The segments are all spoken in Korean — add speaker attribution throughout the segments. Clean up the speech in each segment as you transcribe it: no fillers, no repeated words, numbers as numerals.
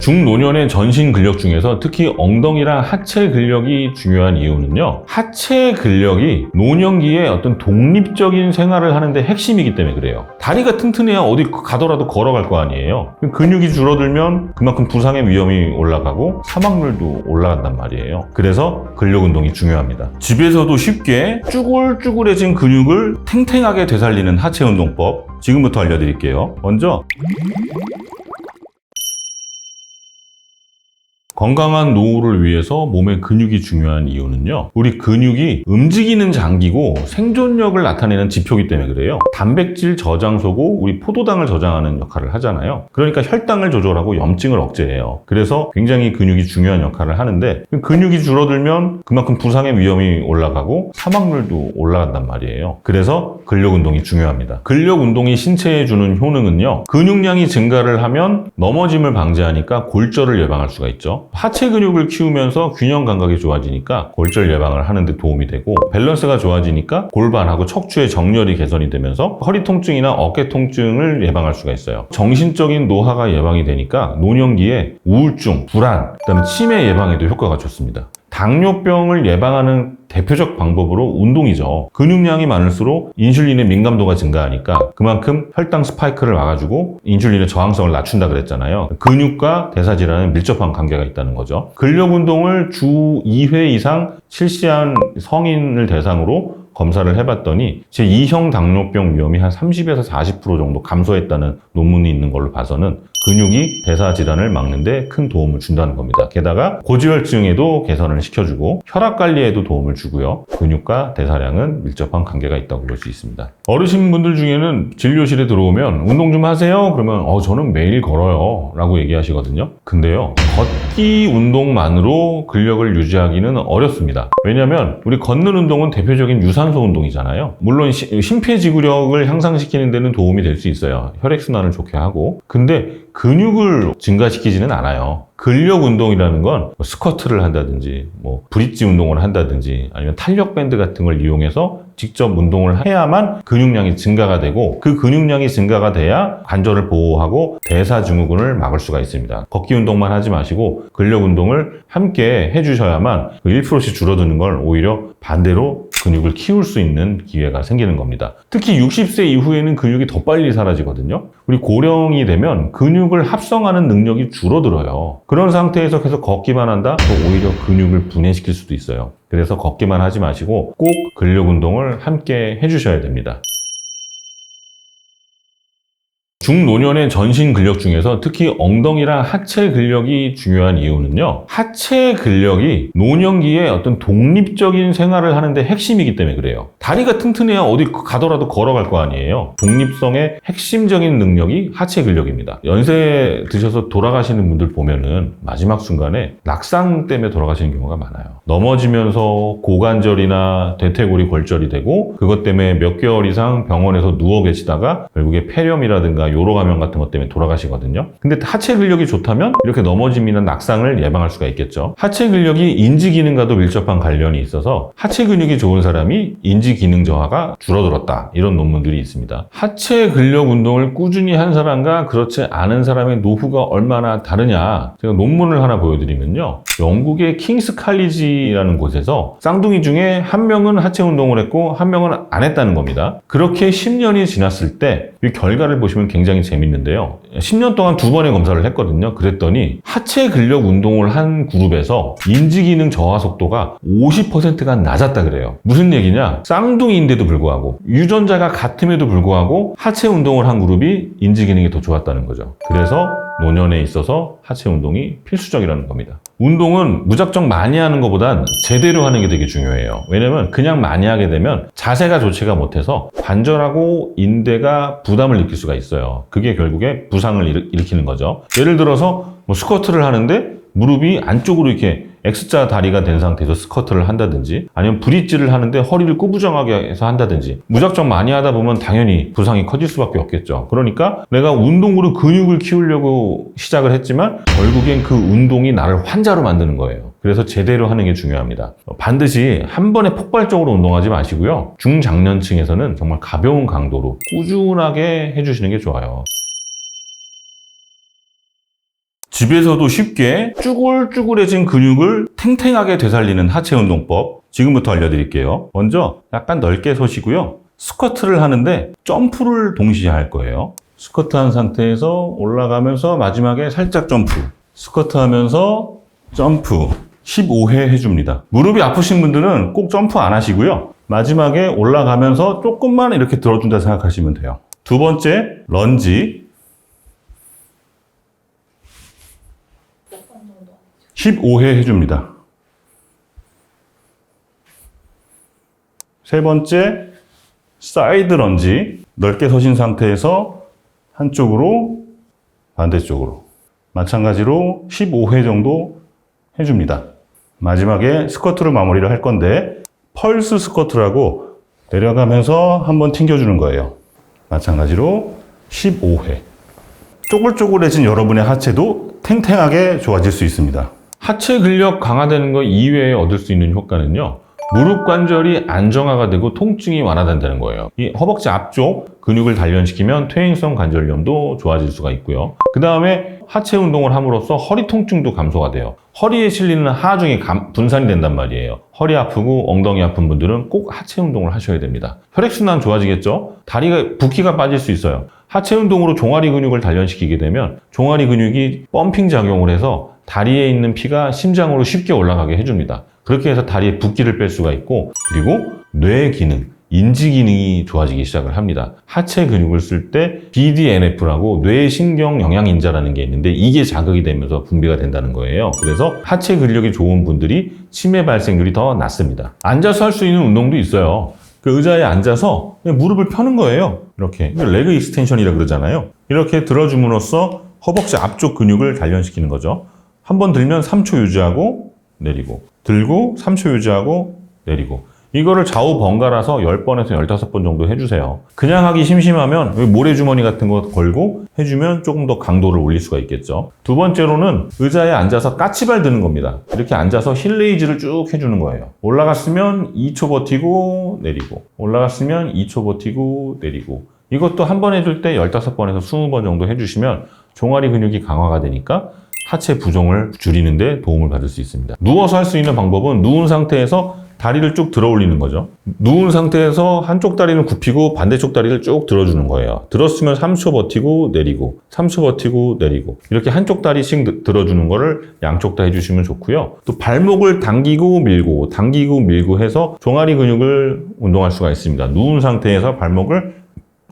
Speaker 1: 중노년의 전신 근력 중에서 특히 엉덩이랑 하체 근력이 중요한 이유는요, 하체 근력이 노년기에 어떤 독립적인 생활을 하는데 핵심이기 때문에 그래요. 다리가 튼튼해야 어디 가더라도 걸어갈 거 아니에요. 근육이 줄어들면 그만큼 부상의 위험이 올라가고 사망률도 올라간단 말이에요. 그래서 근력 운동이 중요합니다. 집에서도 쉽게 쭈글쭈글해진 근육을 탱탱하게 되살리는 하체 운동법 지금부터 알려드릴게요. 먼저 건강한 노후를 위해서 몸의 근육이 중요한 이유는요, 우리 근육이 움직이는 장기고 생존력을 나타내는 지표이기 때문에 그래요. 단백질 저장소고 우리 포도당을 저장하는 역할을 하잖아요. 그러니까 혈당을 조절하고 염증을 억제해요. 그래서 굉장히 근육이 중요한 역할을 하는데, 근육이 줄어들면 그만큼 부상의 위험이 올라가고 사망률도 올라간단 말이에요. 그래서 근력 운동이 중요합니다. 근력 운동이 신체에 주는 효능은요, 근육량이 증가를 하면 넘어짐을 방지하니까 골절을 예방할 수가 있죠. 하체 근육을 키우면서 균형 감각이 좋아지니까 골절 예방을 하는 데 도움이 되고, 밸런스가 좋아지니까 골반하고 척추의 정렬이 개선이 되면서 허리 통증이나 어깨 통증을 예방할 수가 있어요. 정신적인 노화가 예방이 되니까 노년기에 우울증, 불안, 그다음에 치매 예방에도 효과가 좋습니다. 당뇨병을 예방하는 대표적 방법으로 운동이죠. 근육량이 많을수록 인슐린의 민감도가 증가하니까 그만큼 혈당 스파이크를 막아주고 인슐린의 저항성을 낮춘다 그랬잖아요. 근육과 대사질환은 밀접한 관계가 있다는 거죠. 근력 운동을 주 2회 이상 실시한 성인을 대상으로 검사를 해봤더니 제2형 당뇨병 위험이 한 30에서 40% 정도 감소했다는 논문이 있는 걸로 봐서는 근육이 대사 질환을 막는 데 큰 도움을 준다는 겁니다. 게다가 고지혈증에도 개선을 시켜주고 혈압 관리에도 도움을 주고요. 근육과 대사량은 밀접한 관계가 있다고 볼 수 있습니다. 어르신분들 중에는 진료실에 들어오면 운동 좀 하세요? 그러면 저는 매일 걸어요 라고 얘기하시거든요. 근데요, 걷기 운동만으로 근력을 유지하기는 어렵습니다. 왜냐하면 우리 걷는 운동은 대표적인 유산소 운동이잖아요. 물론 심폐지구력을 향상시키는 데는 도움이 될 수 있어요. 혈액순환을 좋게 하고. 근데 근육을 증가시키지는 않아요. 근력 운동이라는 건 스쿼트를 한다든지 브릿지 운동을 한다든지 아니면 탄력 밴드 같은 걸 이용해서 직접 운동을 해야만 근육량이 증가가 되고, 그 근육량이 증가가 돼야 관절을 보호하고 대사 증후군을 막을 수가 있습니다. 걷기 운동만 하지 마시고 근력 운동을 함께 해주셔야만 1%씩 줄어드는 걸 오히려 반대로 근육을 키울 수 있는 기회가 생기는 겁니다. 특히 60세 이후에는 근육이 더 빨리 사라지거든요. 우리 고령이 되면 근육을 합성하는 능력이 줄어들어요. 그런 상태에서 계속 걷기만 한다? 또 오히려 근육을 분해시킬 수도 있어요. 그래서 걷기만 하지 마시고 꼭 근력 운동을 함께 해주셔야 됩니다. 중노년의 전신 근력 중에서 특히 엉덩이랑 하체 근력이 중요한 이유는요, 하체 근력이 노년기에 어떤 독립적인 생활을 하는데 핵심이기 때문에 그래요. 다리가 튼튼해야 어디 가더라도 걸어갈 거 아니에요. 독립성의 핵심적인 능력이 하체 근력입니다. 연세 드셔서 돌아가시는 분들 보면은 마지막 순간에 낙상 때문에 돌아가시는 경우가 많아요. 넘어지면서 고관절이나 대퇴골이 골절이 되고, 그것 때문에 몇 개월 이상 병원에서 누워 계시다가 결국에 폐렴이라든가 요로 감염 같은 것 때문에 돌아가시거든요. 근데 하체 근력이 좋다면 이렇게 넘어짐이나 낙상을 예방할 수가 있겠죠. 하체 근력이 인지 기능과도 밀접한 관련이 있어서 하체 근육이 좋은 사람이 인지 기능 저하가 줄어들었다, 이런 논문들이 있습니다. 하체 근력 운동을 꾸준히 한 사람과 그렇지 않은 사람의 노후가 얼마나 다르냐, 제가 논문을 하나 보여드리면요, 영국의 킹스 칼리지라는 곳에서 쌍둥이 중에 한 명은 하체 운동을 했고 한 명은 안 했다는 겁니다. 그렇게 10년이 지났을 때 이 결과를 보시면 굉장히 재밌는데요, 10년 동안 2번의 검사를 했거든요. 그랬더니 하체 근력 운동을 한 그룹에서 인지기능 저하 속도가 50%가 낮았다 그래요. 무슨 얘기냐, 쌍둥이인데도 불구하고 유전자가 같음에도 불구하고 하체 운동을 한 그룹이 인지기능이 더 좋았다는 거죠. 그래서 노년에 있어서 하체 운동이 필수적이라는 겁니다. 운동은 무작정 많이 하는 것보단 제대로 하는 게 되게 중요해요. 왜냐면 그냥 많이 하게 되면 자세가 좋지가 못해서 관절하고 인대가 부담을 느낄 수가 있어요. 그게 결국에 부상을 일으키는 거죠. 예를 들어서 스쿼트를 하는데 무릎이 안쪽으로 이렇게 X자 다리가 된 상태에서 스쿼트를 한다든지, 아니면 브릿지를 하는데 허리를 꾸부정하게 해서 한다든지, 무작정 많이 하다 보면 당연히 부상이 커질 수밖에 없겠죠. 그러니까 내가 운동으로 근육을 키우려고 시작을 했지만 결국엔 그 운동이 나를 환자로 만드는 거예요. 그래서 제대로 하는 게 중요합니다. 반드시 한 번에 폭발적으로 운동하지 마시고요, 중장년층에서는 정말 가벼운 강도로 꾸준하게 해주시는 게 좋아요. 집에서도 쉽게 쭈글쭈글해진 근육을 탱탱하게 되살리는 하체 운동법 지금부터 알려드릴게요. 먼저 약간 넓게 서시고요. 스쿼트를 하는데 점프를 동시에 할 거예요. 스쿼트 한 상태에서 올라가면서 마지막에 살짝 점프. 스쿼트 하면서 점프. 15회 해줍니다. 무릎이 아프신 분들은 꼭 점프 안 하시고요. 마지막에 올라가면서 조금만 이렇게 들어준다 생각하시면 돼요. 두 번째, 런지. 15회 해줍니다. 세 번째, 사이드 런지. 넓게 서신 상태에서 한쪽으로, 반대쪽으로. 마찬가지로 15회 정도 해줍니다. 마지막에 스쿼트로 마무리를 할 건데, 펄스 스쿼트라고 내려가면서 한번 튕겨주는 거예요. 마찬가지로 15회. 쪼글쪼글해진 여러분의 하체도 탱탱하게 좋아질 수 있습니다. 하체 근력 강화되는 것 이외에 얻을 수 있는 효과는요. 무릎 관절이 안정화가 되고 통증이 완화된다는 거예요. 이 허벅지 앞쪽 근육을 단련시키면 퇴행성 관절염도 좋아질 수가 있고요. 그 다음에 하체 운동을 함으로써 허리 통증도 감소가 돼요. 허리에 실리는 하중이 분산이 된단 말이에요. 허리 아프고 엉덩이 아픈 분들은 꼭 하체 운동을 하셔야 됩니다. 혈액순환 좋아지겠죠? 다리가 붓기가 빠질 수 있어요. 하체 운동으로 종아리 근육을 단련시키게 되면 종아리 근육이 펌핑 작용을 해서 다리에 있는 피가 심장으로 쉽게 올라가게 해줍니다. 그렇게 해서 다리에 붓기를 뺄 수가 있고, 그리고 뇌 기능, 인지 기능이 좋아지기 시작을 합니다. 하체 근육을 쓸 때 BDNF라고 뇌신경 영양인자라는 게 있는데 이게 자극이 되면서 분비가 된다는 거예요. 그래서 하체 근력이 좋은 분들이 치매 발생률이 더 낮습니다. 앉아서 할 수 있는 운동도 있어요. 그 의자에 앉아서 그냥 무릎을 펴는 거예요. 이렇게 레그 익스텐션이라 그러잖아요. 이렇게 들어줌으로써 허벅지 앞쪽 근육을 단련시키는 거죠. 한번 들면 3초 유지하고 내리고, 들고 3초 유지하고 내리고. 이거를 좌우 번갈아서 10번에서 15번 정도 해주세요. 그냥 하기 심심하면 모래주머니 같은 거 걸고 해주면 조금 더 강도를 올릴 수가 있겠죠. 두 번째로는 의자에 앉아서 까치발 드는 겁니다. 이렇게 앉아서 힐레이즈를 쭉 해주는 거예요. 올라갔으면 2초 버티고 내리고, 올라갔으면 2초 버티고 내리고. 이것도 한 번 해줄 때 15번에서 20번 정도 해주시면 종아리 근육이 강화가 되니까 하체 부종을 줄이는 데 도움을 받을 수 있습니다. 누워서 할 수 있는 방법은 누운 상태에서 다리를 쭉 들어 올리는 거죠. 누운 상태에서 한쪽 다리는 굽히고 반대쪽 다리를 쭉 들어주는 거예요. 들었으면 3초 버티고 내리고, 3초 버티고 내리고. 이렇게 한쪽 다리씩 들어주는 거를 양쪽 다 해주시면 좋고요. 또 발목을 당기고 밀고, 당기고 밀고 해서 종아리 근육을 운동할 수가 있습니다. 누운 상태에서 발목을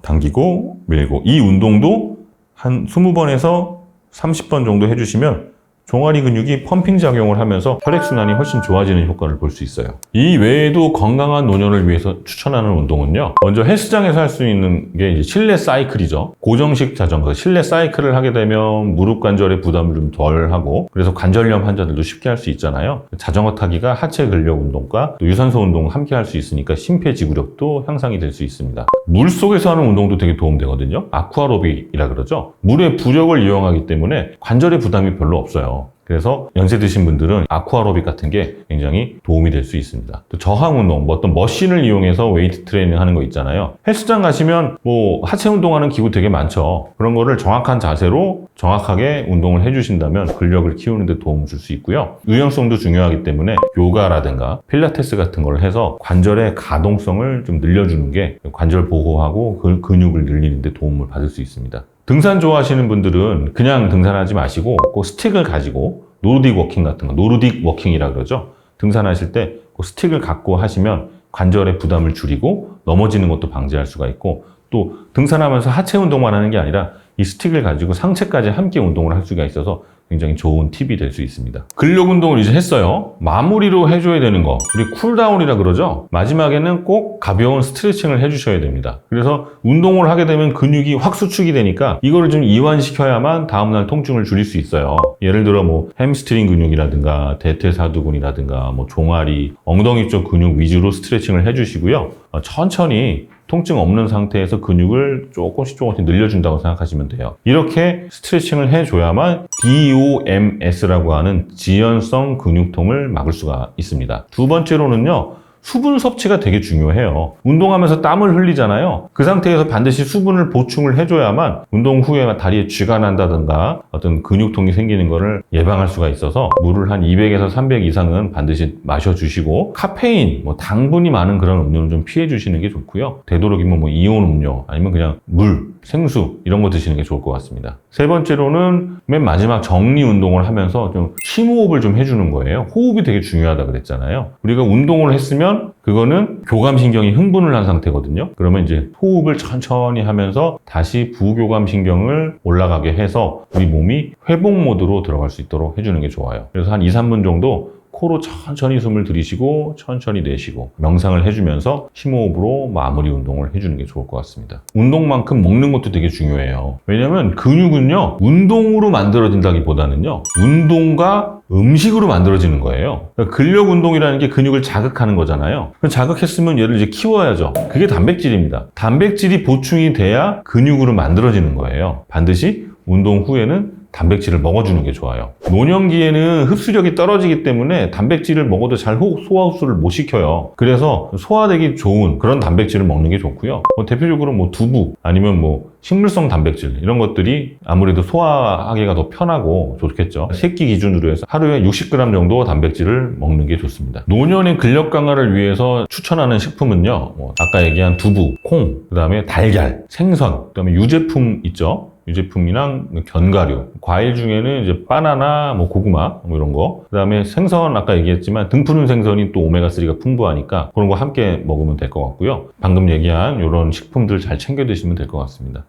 Speaker 1: 당기고 밀고. 이 운동도 한 20번에서 30번 정도 해주시면 종아리 근육이 펌핑 작용을 하면서 혈액순환이 훨씬 좋아지는 효과를 볼 수 있어요. 이 외에도 건강한 노년을 위해서 추천하는 운동은요. 먼저 헬스장에서 할 수 있는 게 이제 실내 사이클이죠. 고정식 자전거, 실내 사이클을 하게 되면 무릎 관절의 부담을 좀 덜 하고, 그래서 관절염 환자들도 쉽게 할 수 있잖아요. 자전거 타기가 하체 근력 운동과 또 유산소 운동을 함께 할 수 있으니까 심폐지구력도 향상이 될 수 있습니다. 물 속에서 하는 운동도 되게 도움되거든요. 아쿠아로빅이라 그러죠. 물의 부력을 이용하기 때문에 관절의 부담이 별로 없어요. 그래서 연세 드신 분들은 아쿠아로빅 같은 게 굉장히 도움이 될 수 있습니다. 또 저항 운동, 뭐 어떤 머신을 이용해서 웨이트 트레이닝 하는 거 있잖아요. 헬스장 가시면 뭐 하체 운동하는 기구 되게 많죠. 그런 거를 정확한 자세로 정확하게 운동을 해주신다면 근력을 키우는 데 도움을 줄 수 있고요. 유연성도 중요하기 때문에 요가라든가 필라테스 같은 걸 해서 관절의 가동성을 좀 늘려주는 게 관절 보호하고 근육을 늘리는 데 도움을 받을 수 있습니다. 등산 좋아하시는 분들은 그냥 등산하지 마시고 꼭 스틱을 가지고 노르딕 워킹 같은 거, 노르딕 워킹이라 그러죠. 등산하실 때 꼭 스틱을 갖고 하시면 관절의 부담을 줄이고 넘어지는 것도 방지할 수가 있고, 또 등산하면서 하체 운동만 하는 게 아니라 이 스틱을 가지고 상체까지 함께 운동을 할 수가 있어서 굉장히 좋은 팁이 될 수 있습니다. 근력 운동을 이제 했어요. 마무리로 해줘야 되는 거, 우리 쿨다운이라 그러죠. 마지막에는 꼭 가벼운 스트레칭을 해주셔야 됩니다. 그래서 운동을 하게 되면 근육이 확 수축이 되니까 이거를 좀 이완시켜야만 다음날 통증을 줄일 수 있어요. 예를 들어 뭐 햄스트링 근육이라든가 대퇴사두근이라든가 뭐 종아리, 엉덩이 쪽 근육 위주로 스트레칭을 해주시고요. 천천히 통증 없는 상태에서 근육을 조금씩 늘려준다고 생각하시면 돼요. 이렇게 스트레칭을 해줘야만 DOMS라고 하는 지연성 근육통을 막을 수가 있습니다. 두 번째로는요, 수분 섭취가 되게 중요해요. 운동하면서 땀을 흘리잖아요. 그 상태에서 반드시 수분을 보충을 해줘야만 운동 후에 다리에 쥐가 난다든가 어떤 근육통이 생기는 거를 예방할 수가 있어서 물을 한 200에서 300 이상은 반드시 마셔주시고 카페인, 당분이 많은 그런 음료는 좀 피해 주시는 게 좋고요. 되도록이면 이온 음료 아니면 그냥 물, 생수 이런 거 드시는 게 좋을 것 같습니다. 세 번째로는 맨 마지막 정리 운동을 하면서 좀 심호흡을 좀 해주는 거예요. 호흡이 되게 중요하다 그랬잖아요. 우리가 운동을 했으면 그거는 교감신경이 흥분을 한 상태거든요. 그러면 이제 호흡을 천천히 하면서 다시 부교감신경을 올라가게 해서 우리 몸이 회복 모드로 들어갈 수 있도록 해주는 게 좋아요. 그래서 한 2, 3분 정도 코로 천천히 숨을 들이쉬고 천천히 내쉬고 명상을 해주면서 심호흡으로 마무리 운동을 해주는 게 좋을 것 같습니다. 운동만큼 먹는 것도 되게 중요해요. 왜냐면 근육은요 운동으로 만들어진다기보다는요 운동과 음식으로 만들어지는 거예요. 그러니까 근력 운동이라는 게 근육을 자극하는 거잖아요. 자극했으면 얘를 이제 키워야죠. 그게 단백질입니다. 단백질이 보충이 돼야 근육으로 만들어지는 거예요. 반드시 운동 후에는 단백질을 먹어주는 게 좋아요. 노년기에는 흡수력이 떨어지기 때문에 단백질을 먹어도 잘 소화 흡수를 못 시켜요. 그래서 소화되기 좋은 그런 단백질을 먹는 게 좋고요. 대표적으로 두부 아니면 식물성 단백질 이런 것들이 아무래도 소화하기가 더 편하고 좋겠죠. 새끼 기준으로 해서 하루에 60g 정도 단백질을 먹는 게 좋습니다. 노년의 근력 강화를 위해서 추천하는 식품은요. 아까 얘기한 두부, 콩, 그 다음에 달걀, 생선, 그 다음에 유제품 있죠. 유제품이랑 견과류, 과일 중에는 이제 바나나, 고구마 이런 거, 그 다음에 생선 아까 얘기했지만 등푸른 생선이 또 오메가3가 풍부하니까 그런 거 함께 먹으면 될 것 같고요. 방금 얘기한 이런 식품들 잘 챙겨 드시면 될 것 같습니다.